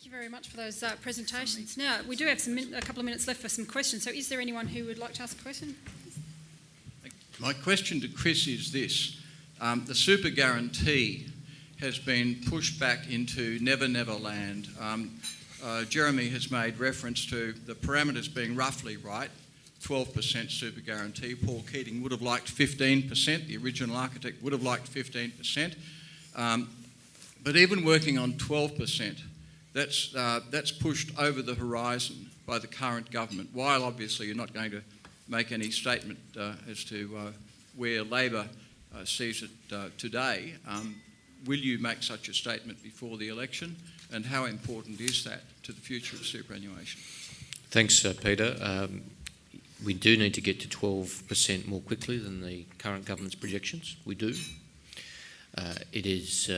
you very much for those presentations. Now, we do have a couple of minutes left for some questions, so is there anyone who would like to ask a question? My question to Chris is this. The super guarantee has been pushed back into Never Never Land. Jeremy has made reference to the parameters being roughly right, 12% super guarantee. Paul Keating would have liked 15%. The original architect would have liked 15%. But even working on 12%, that's pushed over the horizon by the current government. While obviously you're not going to make any statement as to where Labor sees it today, will you make such a statement before the election? And how important is that to the future of superannuation? Thanks, Peter. We do need to get to 12% more quickly than the current government's projections. We do. It is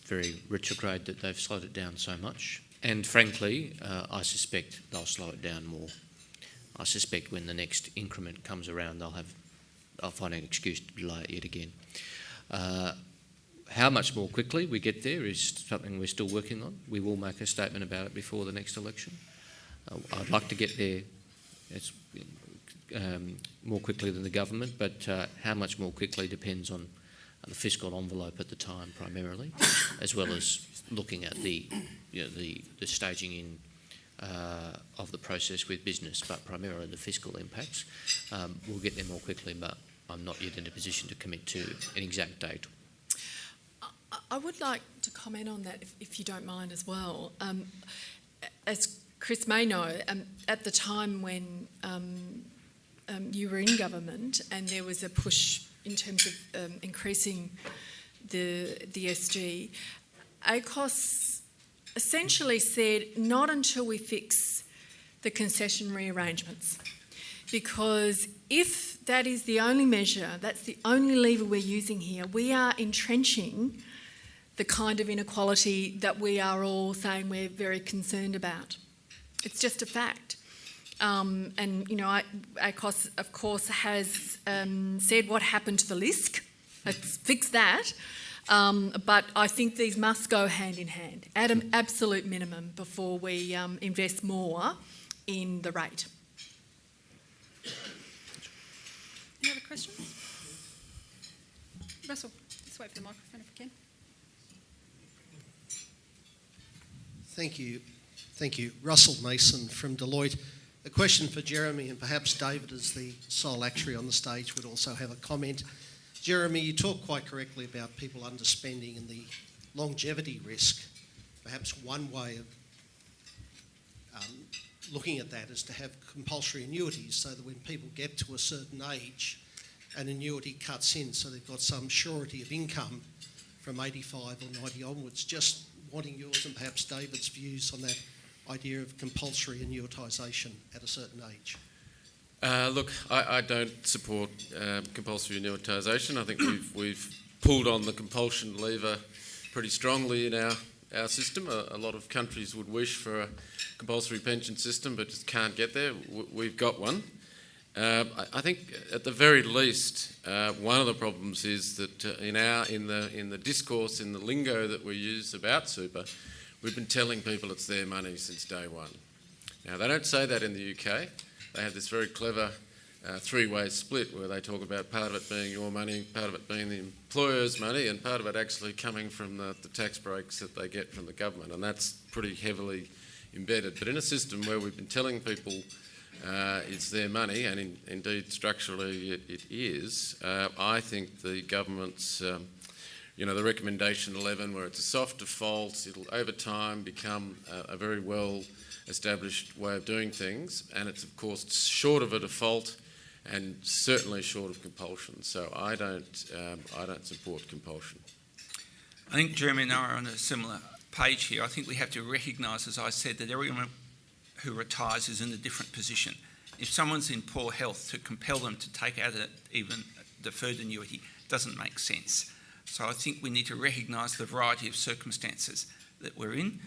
very retrograde that they've slowed it down so much. And frankly, I suspect they'll slow it down more. I suspect when the next increment comes around, I'll find an excuse to delay it yet again. How much more quickly we get there is something we're still working on. We will make a statement about it before the next election. I'd like to get there more quickly than the government, but how much more quickly depends on the fiscal envelope at the time primarily, as well as looking at the staging in of the process with business, but primarily the fiscal impacts. We'll get there more quickly, but I'm not yet in a position to commit to an exact date. I would like to comment on that, if you don't mind as well. As Chris may know, at the time when you were in government and there was a push in terms of increasing the SG, ACOS essentially said not until we fix the concession rearrangements, because if that is the only measure, that's the only lever we're using here, we are entrenching the kind of inequality that we are all saying we're very concerned about. It's just a fact. And, ACOS, of course, has said what happened to the LISC. Let's fix that. But I think these must go hand in hand at an absolute minimum before we invest more in the rate. Any other questions? Russell, just wait for the microphone if you can. Thank you. Russell Mason from Deloitte. A question for Jeremy, and perhaps David, as the sole actuary on the stage, would also have a comment. Jeremy, you talk quite correctly about people underspending and the longevity risk. Perhaps one way of looking at that is to have compulsory annuities so that when people get to a certain age, an annuity cuts in so they've got some surety of income from 85 or 90 onwards. Just wanting yours and perhaps David's views on that idea of compulsory annuitisation at a certain age. Look, I don't support compulsory annuitisation. I think we've pulled on the compulsion lever pretty strongly in our system. A lot of countries would wish for a compulsory pension system but just can't get there. We've got one. I think at the very least, one of the problems is that in the discourse, in the lingo that we use about super, we've been telling people it's their money since day one. Now, they don't say that in the UK. They have this very clever three-way split where they talk about part of it being your money, part of it being the employer's money, and part of it actually coming from the tax breaks that they get from the government, and that's pretty heavily embedded. But in a system where we've been telling people it's their money, and indeed structurally it is, I think the government's, the recommendation 11, where it's a soft default, it'll over time become a very well established way of doing things, and it's of course short of a default and certainly short of compulsion. So I don't support compulsion. I think Jeremy and I are on a similar page here. I think we have to recognise, as I said, that everyone who retires is in a different position. If someone's in poor health, to compel them to take out even deferred annuity doesn't make sense. So I think we need to recognise the variety of circumstances that we're in.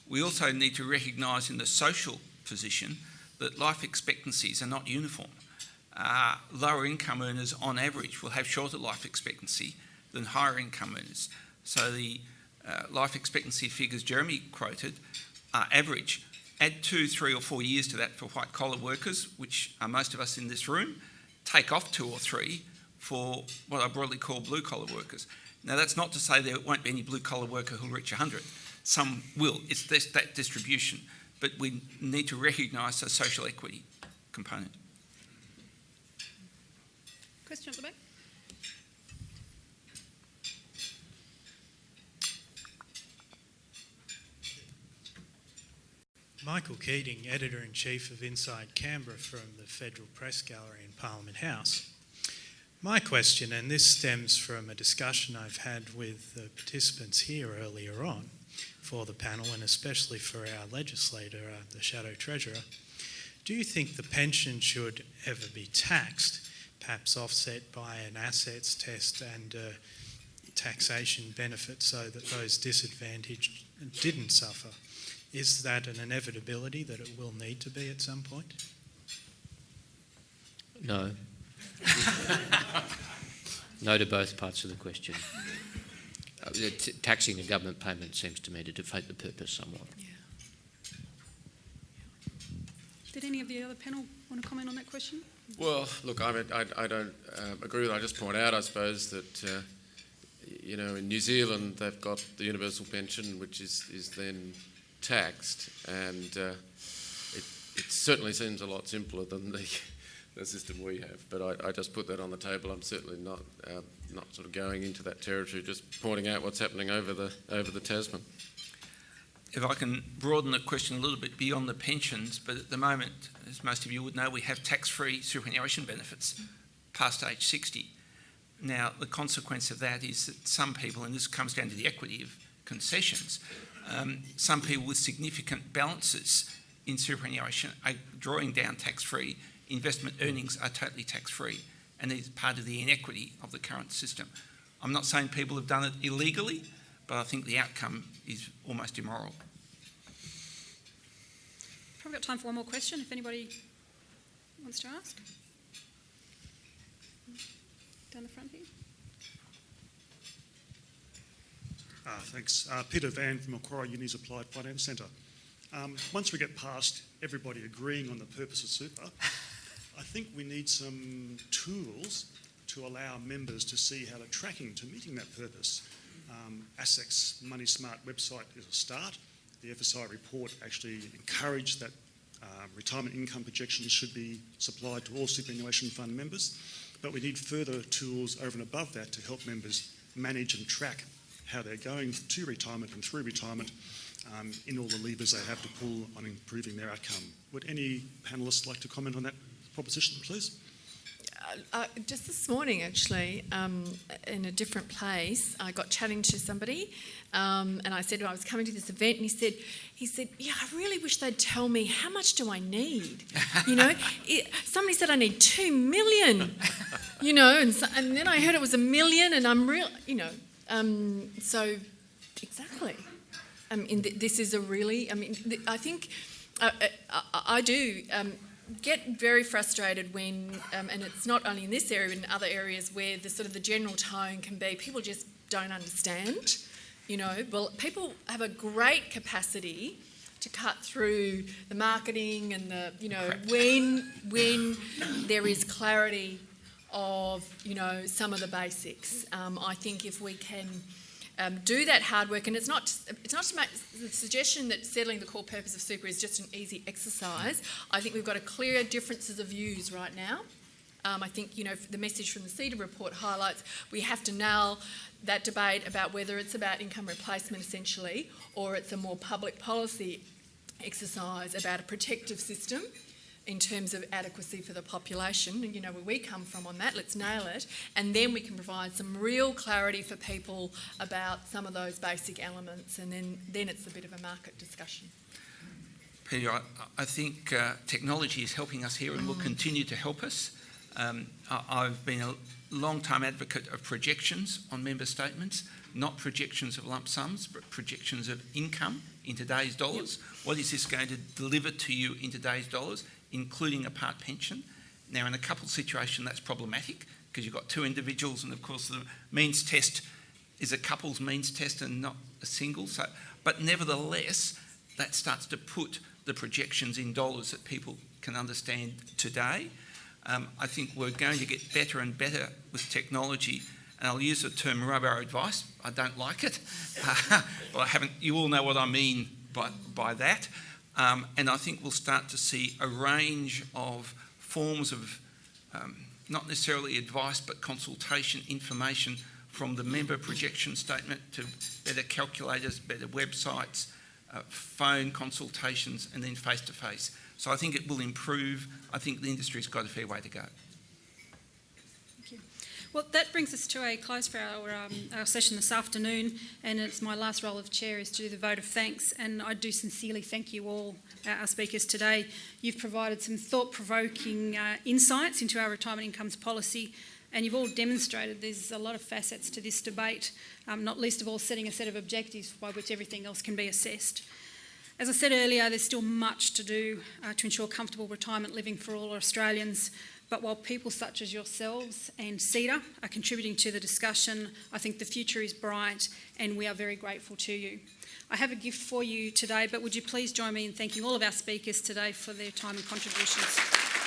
We also need to recognise in the social position that life expectancies are not uniform. Lower income earners on average will have shorter life expectancy than higher income earners. So the life expectancy figures Jeremy quoted average. Add 2, 3 or 4 years to that for white-collar workers, which are most of us in this room. Take off 2 or 3 for what I broadly call blue-collar workers. Now, that's not to say there won't be any blue-collar worker who'll reach 100. Some will. It's that distribution. But we need to recognise the social equity component. Question at the back. Michael Keating, Editor-in-Chief of Inside Canberra from the Federal Press Gallery in Parliament House. My question, and this stems from a discussion I've had with the participants here earlier on for the panel, and especially for our legislator, the Shadow Treasurer, do you think the pension should ever be taxed, perhaps offset by an assets test and taxation benefit so that those disadvantaged didn't suffer? Is that an inevitability that it will need to be at some point? No. No to both parts of the question. Taxing a government payment seems to me to defeat the purpose somewhat. Yeah. Did any of the other panel want to comment on that question? Well, look, I don't agree with that. I just point out, I suppose, that, in New Zealand they've got the universal pension, which is then taxed, and it certainly seems a lot simpler than the system we have. But I just put that on the table. I'm certainly not sort of going into that territory, just pointing out what's happening over the Tasman. If I can broaden the question a little bit beyond the pensions, but at the moment, as most of you would know, we have tax-free superannuation benefits past age 60. Now, the consequence of that is that some people, and this comes down to the equity of concessions, some people with significant balances in superannuation are drawing down tax-free. Investment earnings are totally tax-free, and it's part of the inequity of the current system. I'm not saying people have done it illegally, but I think the outcome is almost immoral. Probably got time for one more question, if anybody wants to ask. Down the front here. Thanks. Peter Van from Macquarie Uni's Applied Finance Centre. Once we get past everybody agreeing on the purpose of super, I think we need some tools to allow members to see how they're tracking to meeting that purpose. ASIC's Money Smart website is a start. The FSI report actually encouraged that retirement income projections should be supplied to all superannuation fund members, but we need further tools over and above that to help members manage and track how they're going to retirement and through retirement in all the levers they have to pull on improving their outcome. Would any panellists like to comment on that proposition, please? Just this morning, actually, in a different place, I got chatting to somebody, and I said I was coming to this event, and he said, yeah, I really wish they'd tell me how much do I need. Somebody said I need 2 million. And then I heard it was 1 million, and I'm real, so exactly. This is a really. I think I do. Get very frustrated when, and it's not only in this area, but in other areas where the sort of the general tone can be people just don't understand. Well, people have a great capacity to cut through the marketing and the, when there is clarity of, some of the basics. I think if we can do that hard work, and it's not to make the suggestion that settling the core purpose of super is just an easy exercise. I think we've got a clear differences of views right now. I think, the message from the CEDA report highlights we have to nail that debate about whether it's about income replacement essentially, or it's a more public policy exercise about a protective system in terms of adequacy for the population, and where we come from on that, let's nail it, and then we can provide some real clarity for people about some of those basic elements, and then it's a bit of a market discussion. Peter, I think technology is helping us here and will continue to help us. I've been a long-time advocate of projections on member statements, not projections of lump sums, but projections of income in today's dollars. Yep. What is this going to deliver to you in today's dollars, including a part pension? Now, in a couple situation, that's problematic because you've got two individuals, and of course the means test is a couple's means test and not a single. But nevertheless, that starts to put the projections in dollars that people can understand today. I think we're going to get better and better with technology, and I'll use the term robo-advice. I don't like it, but you all know what I mean by that. And I think we'll start to see a range of forms of not necessarily advice, but consultation information, from the member projection statement to better calculators, better websites, phone consultations, and then face-to-face. So I think it will improve. I think the industry's got a fair way to go. Thank you. Well, that brings us to a close for our session this afternoon, and it's my last role of chair is to do the vote of thanks, and I do sincerely thank you all, our speakers today. You've provided some thought-provoking insights into our retirement incomes policy, and you've all demonstrated there's a lot of facets to this debate, not least of all setting a set of objectives by which everything else can be assessed. As I said earlier, there's still much to do to ensure comfortable retirement living for all Australians, but while people such as yourselves and CEDA are contributing to the discussion, I think the future is bright and we are very grateful to you. I have a gift for you today, but would you please join me in thanking all of our speakers today for their time and contributions.